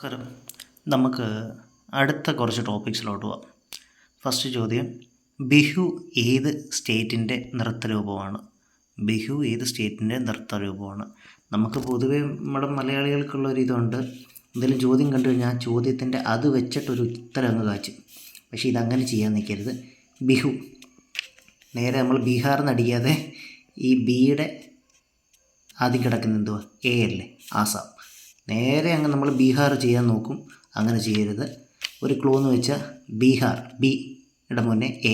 നമസ്കാരം. നമുക്ക് അടുത്ത കുറച്ച് ടോപ്പിക്സിലോട്ട് പോവാം. ഫസ്റ്റ് ചോദ്യം, ബിഹു ഏത് സ്റ്റേറ്റിൻ്റെ നൃത്തരൂപമാണ്? ബിഹു ഏത് സ്റ്റേറ്റിൻ്റെ നൃത്തരൂപമാണ്? നമുക്ക് പൊതുവേ നമ്മുടെ മലയാളികൾക്കുള്ള ഒരു ഇതുണ്ട്, എന്തെങ്കിലും ചോദ്യം കണ്ടു കഴിഞ്ഞാൽ ആ ചോദ്യത്തിൻ്റെ അത് വെച്ചിട്ടൊരു ഉത്തരം അങ്ങ് കാച്ചും. പക്ഷേ ഇതങ്ങനെ ചെയ്യാൻ നിൽക്കരുത്. ബിഹു നേരെ നമ്മൾ ബീഹാർ നടിക്കാതെ ഈ ബിയുടെ ആദ്യം കിടക്കുന്ന എന്തുവാ, എ അല്ലേ, ആസാം. നേരെ അങ്ങ് നമ്മൾ ബീഹാർ ചെയ്യാൻ നോക്കും, അങ്ങനെ ചെയ്യരുത്. ഒരു ക്ലൂ എന്ന് വെച്ചാൽ ബീഹാർ, ബിയുടെ മുന്നേ എ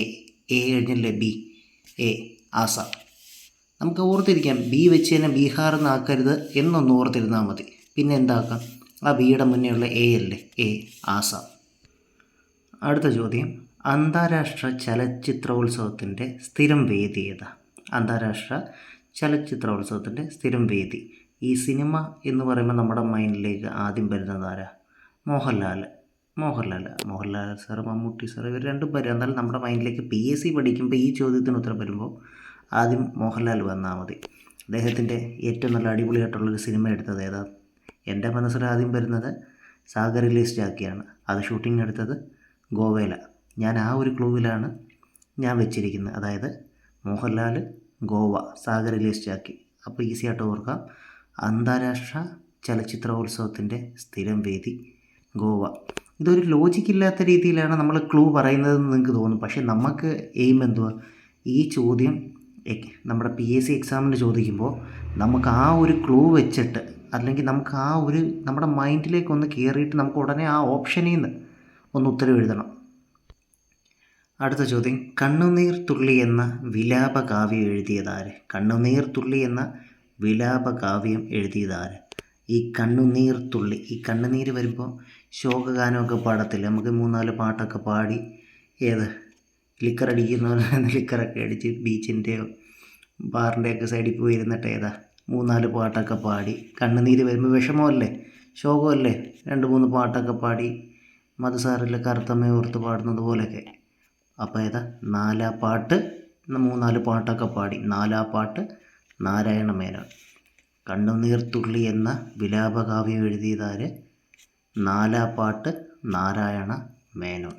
കഴിഞ്ഞല്ലേ, ബി, എ, ആസാം. നമുക്ക് ഓർത്തിരിക്കാം, ബി വെച്ച് തന്നെ ബീഹാർ എന്നാക്കരുത് എന്നൊന്ന് ഓർത്തിരുന്നാൽ മതി. പിന്നെ എന്താക്കാം, ആ ബിയുടെ മുന്നേ ഉള്ള എ അല്ലേ, എ, ആസാം. അടുത്ത ചോദ്യം, അന്താരാഷ്ട്ര ചലച്ചിത്രോത്സവത്തിൻ്റെ സ്ഥിരം വേദി ഏതാ? അന്താരാഷ്ട്ര ചലച്ചിത്രോത്സവത്തിൻ്റെ സ്ഥിരം വേദി. ഈ സിനിമ എന്ന് പറയുമ്പോൾ നമ്മുടെ മൈൻഡിലേക്ക് ആദ്യം വരുന്നത് ആരാ? മോഹൻലാൽ സാർ, മമ്മൂട്ടി സാർ, ഇവർ രണ്ടും പേരും. എന്നാലും നമ്മുടെ മൈൻഡിലേക്ക് PSC പഠിക്കുമ്പോൾ ഈ ചോദ്യത്തിന് ഉത്തരം വരുമ്പോൾ ആദ്യം മോഹൻലാൽ വന്നാൽ മതി. അദ്ദേഹത്തിൻ്റെ ഏറ്റവും നല്ല അടിപൊളിയായിട്ടുള്ളൊരു സിനിമ എടുത്തത് ഏതാ? എൻ്റെ മനസ്സിൽ ആദ്യം വരുന്നത് സാഗർ റിലീസ് ജാക്കിയാണ്. അത് ഷൂട്ടിംഗ് എടുത്തത് ഗോവയില. ഞാൻ ആ ഒരു ക്ലൂവിലാണ് ഞാൻ വെച്ചിരിക്കുന്നത്. അതായത് മോഹൻലാൽ, ഗോവ, സാഗർ റിലീസ് ജാക്കി. അപ്പോൾ ഈസി ആയിട്ട് ഓർക്കാം, അന്താരാഷ്ട്ര ചലച്ചിത്രോത്സവത്തിൻ്റെ സ്ഥിരം വേദി ഗോവ. ഇതൊരു ലോജിക്കില്ലാത്ത രീതിയിലാണ് നമ്മൾ ക്ലൂ പറയുന്നതെന്ന് നിങ്ങൾക്ക് തോന്നും. പക്ഷേ നമുക്ക് എയിം എന്തുവാ, ഈ ചോദ്യം നമ്മുടെ PSC എക്സാമിന് ചോദിക്കുമ്പോൾ നമുക്ക് ആ ഒരു ക്ലൂ വെച്ചിട്ട്, അല്ലെങ്കിൽ നമുക്ക് ആ ഒരു നമ്മുടെ മൈൻഡിലേക്ക് ഒന്ന് കയറിയിട്ട് നമുക്ക് ഉടനെ ആ ഓപ്ഷനിൽ നിന്ന് ഒന്ന് ഉത്തരം എഴുതണം. അടുത്ത ചോദ്യം, കണ്ണുനീർ തുള്ളി എന്ന വിലാപകാവ്യം എഴുതിയതാര്? കണ്ണുനീർ തുള്ളി എന്ന വിലാപകാവ്യം എഴുതിയതാര്? ഈ കണ്ണുനീർ തുള്ളി, ഈ കണ്ണുനീര് വരുമ്പോൾ ശോകഗാനമൊക്കെ പാടത്തില്ല, നമുക്ക് 3-4 പാട്ടൊക്കെ പാടി, ഏത് ലിക്കറടിക്കുന്നവർ ലിക്കറൊക്കെ അടിച്ച് ബീച്ചിൻ്റെയോ ബാറിൻ്റെയൊക്കെ സൈഡിൽ പോയി ഇരുന്നിട്ട് 3-4 പാട്ടൊക്കെ പാടി, കണ്ണുനീര് വരുമ്പോൾ വിഷമമല്ലേ, ശോകമല്ലേ, 2-3 പാട്ടൊക്കെ പാടി, മധുസാറിൽ കറുത്തമ്മ ഓർത്ത് പാടുന്നത് പോലെയൊക്കെ. അപ്പോൾ 4 പാട്ട്, 3-4 പാട്ടൊക്കെ പാടി, 4 പാട്ട് നാരായണ മേനോൻ. കണ്ണുനീർ തുള്ളി എന്ന വിലാപകാവ്യം എഴുതിയതാര്? 4 പാട്ട് നാരായണ മേനോൻ.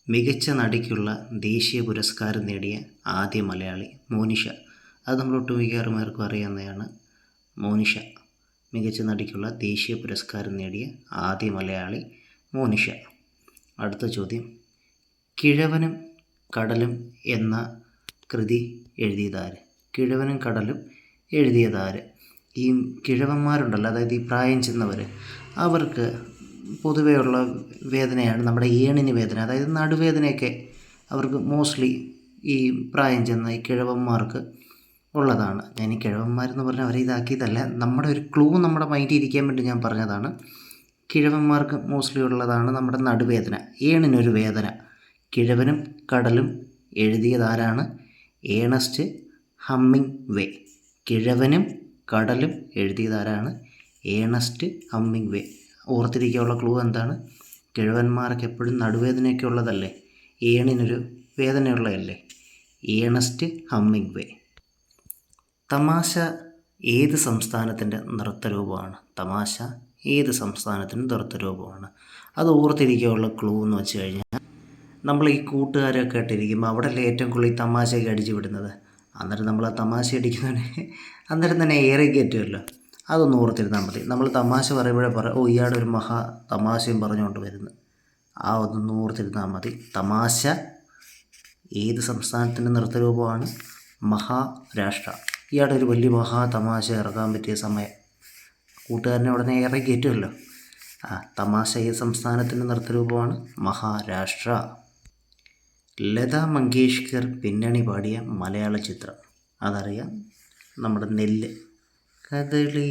മികച്ച നടിക്കുള്ള ദേശീയ പുരസ്കാരം നേടിയ ആദ്യ മലയാളി? മോനിഷ. അത് നമ്മൾ ഒട്ടുമിക്കവാറുമാർക്കും അറിയാവുന്നതാണ്. മോനിഷ മികച്ച നടിക്കുള്ള ദേശീയ പുരസ്കാരം നേടിയ ആദ്യ മലയാളി മോനിഷ. അടുത്ത ചോദ്യം, കിഴവനും കടലും എന്ന കൃതി എഴുതിയതാര്? കിഴവനും കടലും എഴുതിയതാര്? ഈ കിഴവന്മാരുണ്ടല്ലോ, അതായത് ഈ പ്രായം ചെന്നവർ, അവർക്ക് പൊതുവെയുള്ള വേദനയാണ് നമ്മുടെ ഏണിന് വേദന, അതായത് നടുവേദനയൊക്കെ അവർക്ക് മോസ്റ്റ്ലി ഈ പ്രായം ചെന്ന ഈ കിഴവന്മാർക്ക് ഉള്ളതാണ്. ഞാൻ ഈ കിഴവന്മാരെന്ന് പറഞ്ഞാൽ അവരെ ഇതാക്കിയതല്ല, നമ്മുടെ ഒരു ക്ലൂ നമ്മുടെ മൈൻഡിൽ ഇരിക്കാൻ വേണ്ടി ഞാൻ പറഞ്ഞതാണ്. കിഴവന്മാർക്ക് മോസ്റ്റ്ലി ഉള്ളതാണ് നമ്മുടെ നടുവേദന, ഏണിനൊരു വേദന. കിഴവനും കടലും എഴുതിയതാരാണ്? ഏണസ്റ്റ് ഹമ്മിങ്വേ. കിഴവനും കടലും എഴുതിയതാരാണ്? ഏണസ്റ്റ് ഹമ്മിങ്വേ. ഓർത്തിരിക്കാനുള്ള ക്ലൂ എന്താണ്? കിഴവന്മാർക്ക് എപ്പോഴും നടുവേദനയൊക്കെ ഉള്ളതല്ലേ, ഏണിനൊരു വേദനയുള്ളതല്ലേ. ഏണസ്റ്റ് ഹമ്മിങ്വേ. തമാശ ഏത് സംസ്ഥാനത്തിൻ്റെ നൃത്തരൂപമാണ്? തമാശ ഏത് സംസ്ഥാനത്തിൻ്റെ നൃത്തരൂപമാണ്? അത് ഓർത്തിരിക്കാനുള്ള ക്ലൂ എന്ന് വെച്ച് കഴിഞ്ഞാൽ, നമ്മൾ ഈ കൂട്ടുകാരൊക്കെ ആയിട്ടിരിക്കുമ്പോൾ അവിടെ ഏറ്റവും കൂടുതൽ ഈ തമാശയൊക്കെ അടിച്ചു വിടുന്നത്, അന്നേരം നമ്മൾ ആ തമാശ അടിക്കുന്നവനെ അന്നേരം തന്നെ ഏറെ കയറ്റുമല്ലോ. അതൊന്ന് ഓർത്തിരുന്നാൽ മതി. നമ്മൾ തമാശ പറയുമ്പോഴേ ഓ ഇയാളുടെ ഒരു മഹാ തമാശയും പറഞ്ഞുകൊണ്ട് വരുന്നു, ആ ഒന്നൊന്ന് ഓർത്തിരുന്നാൽ മതി. തമാശ ഏത് സംസ്ഥാനത്തിൻ്റെ നൃത്തരൂപമാണ്? മഹാരാഷ്ട്ര. ഇയാളുടെ ഒരു വലിയ മഹാ തമാശ ഇറക്കാൻ പറ്റിയ സമയം, കൂട്ടുകാരനെ ഉടനെ ഏറെ കയറ്റുമല്ലോ. തമാശ ഏത് സംസ്ഥാനത്തിൻ്റെ നൃത്തരൂപമാണ്? മഹാരാഷ്ട്ര. ലതാ മങ്കേഷ്കർ പിന്നണി പാടിയ മലയാള ചിത്രം? അതറിയാം, നമ്മുടെ നെല്ല്. കദളി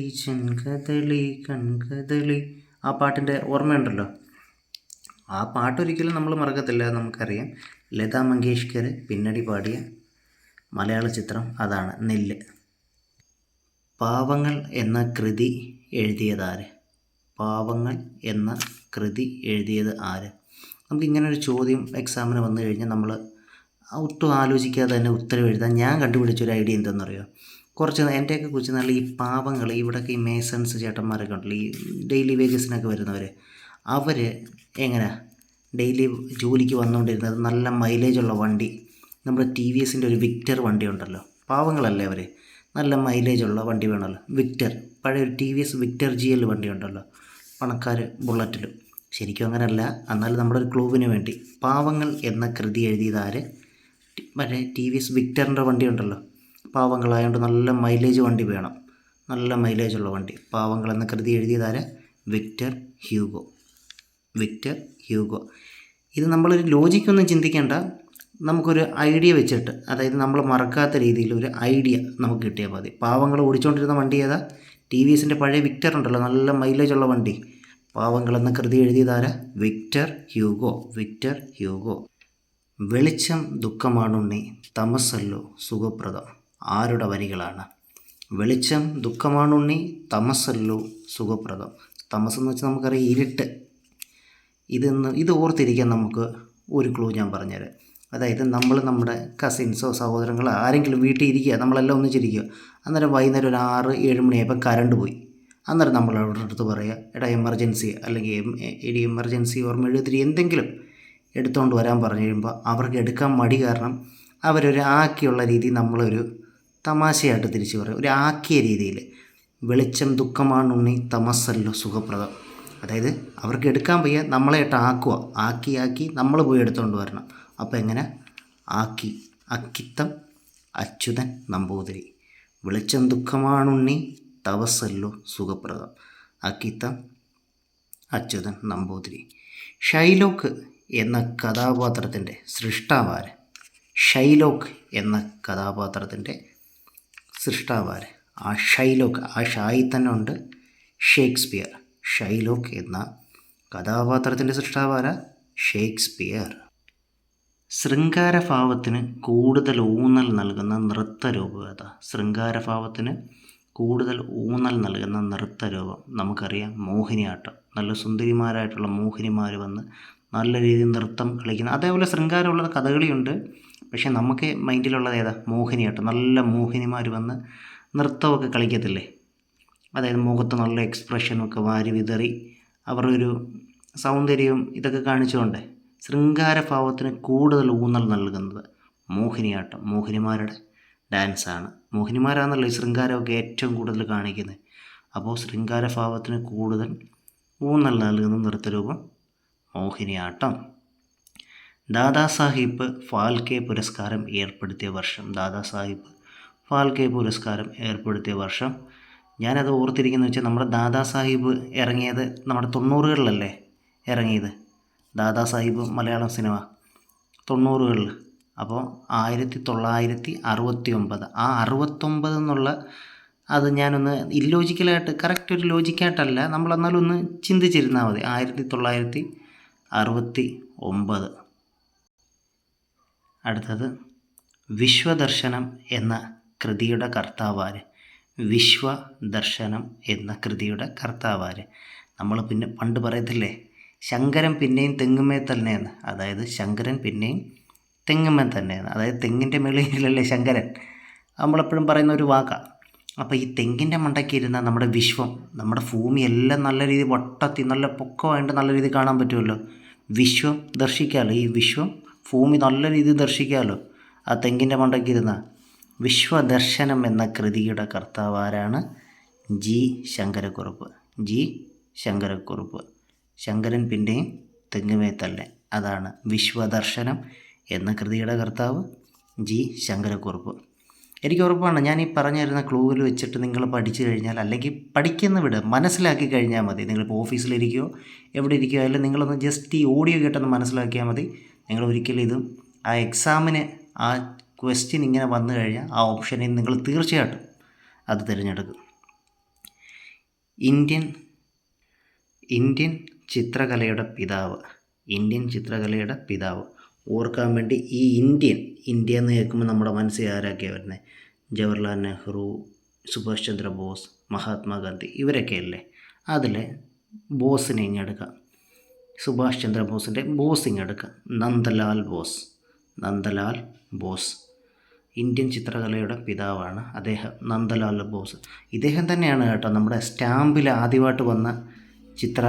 കദളി കൺകദളി, ആ പാട്ടിൻ്റെ ഓർമ്മയുണ്ടല്ലോ. ആ പാട്ടൊരിക്കലും നമ്മൾ മറക്കത്തില്ല, നമുക്കറിയാം. ലതാ മങ്കേഷ്കർ പിന്നണി പാടിയ മലയാള ചിത്രം അതാണ് നെല്ല്. പാവങ്ങൾ എന്ന കൃതി എഴുതിയതാര്? പാവങ്ങൾ എന്ന കൃതി എഴുതിയത് ആര്? നമുക്കിങ്ങനൊരു ചോദ്യം എക്സാമിന് വന്നു കഴിഞ്ഞാൽ നമ്മൾ ഒട്ടും ആലോചിക്കാതെ തന്നെ ഉത്തരം എഴുതാൻ ഞാൻ കണ്ടുപിടിച്ചൊരു ഐഡിയ എന്തെന്നറിയോ? കുറച്ച് എൻ്റെയൊക്കെ കൊച്ചു നാളിൽ ഈ പാവങ്ങൾ ഇവിടെയൊക്കെ ഈ മേസൺസ് ചേട്ടന്മാരൊക്കെ ഉണ്ടല്ലോ, ഈ ഡെയിലി വേജസിനൊക്കെ വരുന്നവർ, അവർ എങ്ങനെ ഡെയിലി ജോലിക്ക് വന്നുകൊണ്ടിരുന്നത് നല്ല മൈലേജുള്ള വണ്ടി, നമ്മുടെ TVSൻ്റെ ഒരു വിക്ടർ വണ്ടി ഉണ്ടല്ലോ, പാവങ്ങളല്ലേ അവർ, നല്ല മൈലേജുള്ള വണ്ടി വേണമല്ലോ, വിക്ടർ, പഴയ ഒരു TVS വിക്ടർ GL വണ്ടി ഉണ്ടല്ലോ, പണക്കാർ ബുള്ളറ്റിലും. ശരിക്കും അങ്ങനെയല്ല, എന്നാലും നമ്മുടെ ഒരു ക്ലൂവിന് വേണ്ടി. പാവങ്ങൾ എന്ന കൃതി എഴുതിയതാര്? മറ്റേ TVS വിക്ടറിൻ്റെ വണ്ടി ഉണ്ടല്ലോ, പാവങ്ങളായതുകൊണ്ട് നല്ല മൈലേജ് വണ്ടി വേണം, നല്ല മൈലേജുള്ള വണ്ടി. പാവങ്ങൾ എന്ന കൃതി എഴുതിയതാര്? Victor Hugo. Victor Hugo. ഇത് നമ്മളൊരു ലോജിക്കൊന്നും ചിന്തിക്കേണ്ട, നമുക്കൊരു ഐഡിയ വെച്ചിട്ട്, അതായത് നമ്മൾ മറക്കാത്ത രീതിയിൽ ഒരു ഐഡിയ നമുക്ക് കിട്ടിയാൽ മതി. പാവങ്ങൾ ഓടിച്ചുകൊണ്ടിരുന്ന വണ്ടി ഏതാ? TVSൻ്റെ പഴയ വിക്ടർ ഉണ്ടല്ലോ, നല്ല മൈലേജുള്ള വണ്ടി. പാവങ്ങൾ എന്ന കൃതി എഴുതിയതാരാ? Victor Hugo. Victor Hugo. വെളിച്ചം ദുഃഖമാണുണ്ണി, തമസല്ലോ സുഖപ്രദം. ആരുടെ വരികളാണ്? വെളിച്ചം ദുഃഖമാണുണ്ണി, തമസല്ലോ സുഖപ്രദം. തമസെന്ന് വെച്ചാൽ നമുക്കറിയാം ഇരുട്ട്. ഇത് ഓർത്തിരിക്കാൻ നമുക്ക് ഒരു ക്ലൂ ഞാൻ പറഞ്ഞുതരാം. അതായത് നമ്മൾ നമ്മുടെ കസിൻസോ സഹോദരങ്ങളോ ആരെങ്കിലും വീട്ടിൽ ഇരിക്കുക, നമ്മളെല്ലാം ഒന്നിച്ചിരിക്കുക, അന്നേരം വൈകുന്നേരം ഒരു 6-7 മണിയായപ്പോൾ കറണ്ട് പോയി. അന്നേരം നമ്മൾ അവരുടെ അടുത്ത് പറയുക, എടാ എമർജൻസി, അല്ലെങ്കിൽ എമർജൻസി ഓർ മെഴുകുതിരി എന്തെങ്കിലും എടുത്തുകൊണ്ട് വരാൻ പറഞ്ഞു കഴിയുമ്പോൾ അവർക്ക് എടുക്കാൻ മടി കാരണം അവരൊരു ആക്കിയുള്ള രീതി നമ്മളൊരു തമാശയായിട്ട് തിരിച്ചു പറയും, ഒരു ആക്കിയ രീതിയിൽ. വെളിച്ചം ദുഃഖമാണുണ്ണി, തമസല്ലോ സുഖപ്രദം. അതായത് അവർക്ക് എടുക്കാൻ വയ്യ, നമ്മളായിട്ട് ആക്കുക, ആക്കി നമ്മൾ പോയി എടുത്തുകൊണ്ട് വരണം. അപ്പോൾ എങ്ങനെ? ആക്കി. അക്കിത്തം അച്യുതൻ നമ്പൂതിരി. വെളിച്ചം ദുഃഖമാണുണ്ണി, തമസല്ലോ സുഖപ്രദം. അക്കിത്തം അച്യുതൻ നമ്പൂതിരി. ഷൈലോക്ക് എന്ന കഥാപാത്രത്തിൻ്റെ സൃഷ്ടാവാര്? ഷൈലോക്ക് എന്ന കഥാപാത്രത്തിൻ്റെ സൃഷ്ടാവാര്? ആ ഷൈലോക്ക്, ആ ഷായി തന്നെ ഉണ്ട് ഷേക്സ്പിയർ. ഷൈലോക്ക് എന്ന കഥാപാത്രത്തിൻ്റെ സൃഷ്ടാവാര? ഷേക്സ്പിയർ. ശൃംഗാരഭാവത്തിന് കൂടുതൽ ഊന്നൽ നൽകുന്ന നൃത്തരൂപം ഏതാ? ശൃംഗാരഭാവത്തിന് കൂടുതൽ ഊന്നൽ നൽകുന്ന നൃത്തരൂപം നമുക്കറിയാം, മോഹിനിയാട്ടം. നല്ല സുന്ദരിമാരായിട്ടുള്ള മോഹിനിമാർ വന്ന് നല്ല രീതിയിൽ നൃത്തം കളിക്കുന്ന, അതേപോലെ ശൃംഗാരമുള്ള കഥകളിയുണ്ട്. പക്ഷേ നമുക്ക് മൈൻഡിലുള്ളത് ഏതാ? മോഹിനിയാട്ടം. നല്ല മോഹിനിമാർ വന്ന് നൃത്തമൊക്കെ കളിക്കത്തില്ലേ, അതായത് മുഖത്ത് നല്ല എക്സ്പ്രഷനൊക്കെ വാരി വിതറി അവരുടെ ഒരു സൗന്ദര്യവും ഇതൊക്കെ കാണിച്ചുകൊണ്ട് ശൃംഗാരഭാവത്തിന് കൂടുതൽ ഊന്നൽ നൽകുന്നത് മോഹിനിയാട്ടം, മോഹിനിമാരുടെ ഡാൻസാണ്. മോഹിനിമാരാണല്ലോ ഈ ശൃംഗാരമൊക്കെ ഏറ്റവും കൂടുതൽ കാണിക്കുന്നത്. അപ്പോൾ ശൃംഗാരഭാവത്തിന് കൂടുതൽ ഊന്നൽ നൽകുന്ന നൃത്തരൂപം മോഹിനിയാട്ടം. ദാദാസാഹിബ് ഫാൽക്കെ പുരസ്കാരം ഏർപ്പെടുത്തിയ വർഷം? ദാദാസാഹിബ് ഫാൽക്കെ പുരസ്കാരം ഏർപ്പെടുത്തിയ വർഷം, ഞാനത് ഓർത്തിരിക്കുന്നത് വെച്ചാൽ നമ്മുടെ ദാദാസാഹിബ് ഇറങ്ങിയത് നമ്മുടെ 90കളിലല്ലേ ഇറങ്ങിയത്? ദാദാസാഹിബ് മലയാളം സിനിമ 90കളിൽ. അപ്പോൾ 1969. ആ 69 എന്നുള്ള അത് ഞാനൊന്ന് ഇല്ലോജിക്കലായിട്ട്, കറക്റ്റ് ഒരു ലോജിക്കായിട്ടല്ല, നമ്മളെന്നാലും ഒന്ന് ചിന്തിച്ചിരുന്നാൽ മതി. 1969. അടുത്തത് വിശ്വദർശനം എന്ന കൃതിയുടെ കർത്താവാര്? വിശ്വദർശനം എന്ന കൃതിയുടെ കർത്താവാര്? നമ്മൾ പിന്നെ പണ്ട് പറയത്തില്ലേ, ശങ്കരൻ പിന്നെയും തെങ്ങുമേ തന്നെയെന്ന്. അതായത് ശങ്കരൻ പിന്നെയും തെങ്ങുമേ തന്നെയെന്ന്, അതായത് തെങ്ങിൻ്റെ മേളിലല്ലേ ശങ്കരൻ, നമ്മളെപ്പോഴും പറയുന്ന ഒരു വാക്കാണ്. അപ്പോൾ ഈ തെങ്ങിൻ്റെ മണ്ടയ്ക്ക് ഇരുന്ന നമ്മുടെ വിശ്വം, നമ്മുടെ ഭൂമി എല്ലാം നല്ല രീതിയിൽ വട്ടത്തി നല്ല പൊക്കമായിട്ട് നല്ല രീതിയിൽ കാണാൻ പറ്റുമല്ലോ. വിശ്വം ദർശിക്കാമല്ലോ, ഈ വിശ്വം ഭൂമി നല്ല രീതിയിൽ ദർശിക്കാമല്ലോ ആ തെങ്ങിൻ്റെ മണ്ടയ്ക്ക് ഇരുന്ന. വിശ്വദർശനം എന്ന കൃതിയുടെ കർത്താവാരാണ്? ജി ശങ്കരക്കുറുപ്പ്. ജി ശങ്കരക്കുറുപ്പ്. ശങ്കരൻ പിന്നെയും തെങ്ങുമേ തന്നെ, അതാണ് വിശ്വദർശനം എന്ന കൃതിയുടെ കർത്താവ് ജി ശങ്കരക്കുറുപ്പ്. എനിക്ക് ഉറപ്പാണ്, ഞാൻ ഈ പറഞ്ഞു തരുന്ന ക്ലൂവിൽ വെച്ചിട്ട് നിങ്ങൾ പഠിച്ചു കഴിഞ്ഞാൽ, അല്ലെങ്കിൽ പഠിക്കുന്ന വിട് മനസ്സിലാക്കി കഴിഞ്ഞാൽ മതി. നിങ്ങളിപ്പോൾ ഓഫീസിലിരിക്കുകയോ എവിടെ ഇരിക്കുകയോ ആയാലും നിങ്ങളൊന്ന് ജസ്റ്റ് ഈ ഓഡിയോ കേട്ടൊന്ന് മനസ്സിലാക്കിയാൽ മതി. നിങ്ങൾ ഒരിക്കലും ഇതും ആ എക്സാമിന് ആ ക്വസ്റ്റ്യൻ ഇങ്ങനെ വന്നു കഴിഞ്ഞാൽ ആ ഓപ്ഷനിൽ നിങ്ങൾ തീർച്ചയായിട്ടും അത് തിരഞ്ഞെടുക്കും. ഇന്ത്യൻ ചിത്രകലയുടെ പിതാവ്? ഇന്ത്യൻ ചിത്രകലയുടെ പിതാവ് ഓർക്കാൻ വേണ്ടി ഈ ഇന്ത്യ എന്ന് കേൾക്കുമ്പോൾ നമ്മുടെ മനസ്സിൽ ആരൊക്കെയാണ് വരുന്നത്? ജവഹർലാൽ നെഹ്റു, സുഭാഷ് ചന്ദ്രബോസ്, മഹാത്മാഗാന്ധി, ഇവരൊക്കെയല്ലേ. അതിൽ ബോസിനെ ഇങ്ങെടുക്കാം, സുഭാഷ് ചന്ദ്രബോസിൻ്റെ ബോസ് ഇങ്ങെടുക്കാം, നന്ദലാൽ ബോസ്. നന്ദലാൽ ബോസ്. ഇന്ത്യൻ ചിത്രകലയുടെ പിതാവാണ് അദ്ദേഹം, നന്ദലാൽ ബോസ്. ഇദ്ദേഹം തന്നെയാണ് കേട്ടോ നമ്മുടെ സ്റ്റാമ്പിൽ ആദ്യമായിട്ട് വന്ന ചിത്ര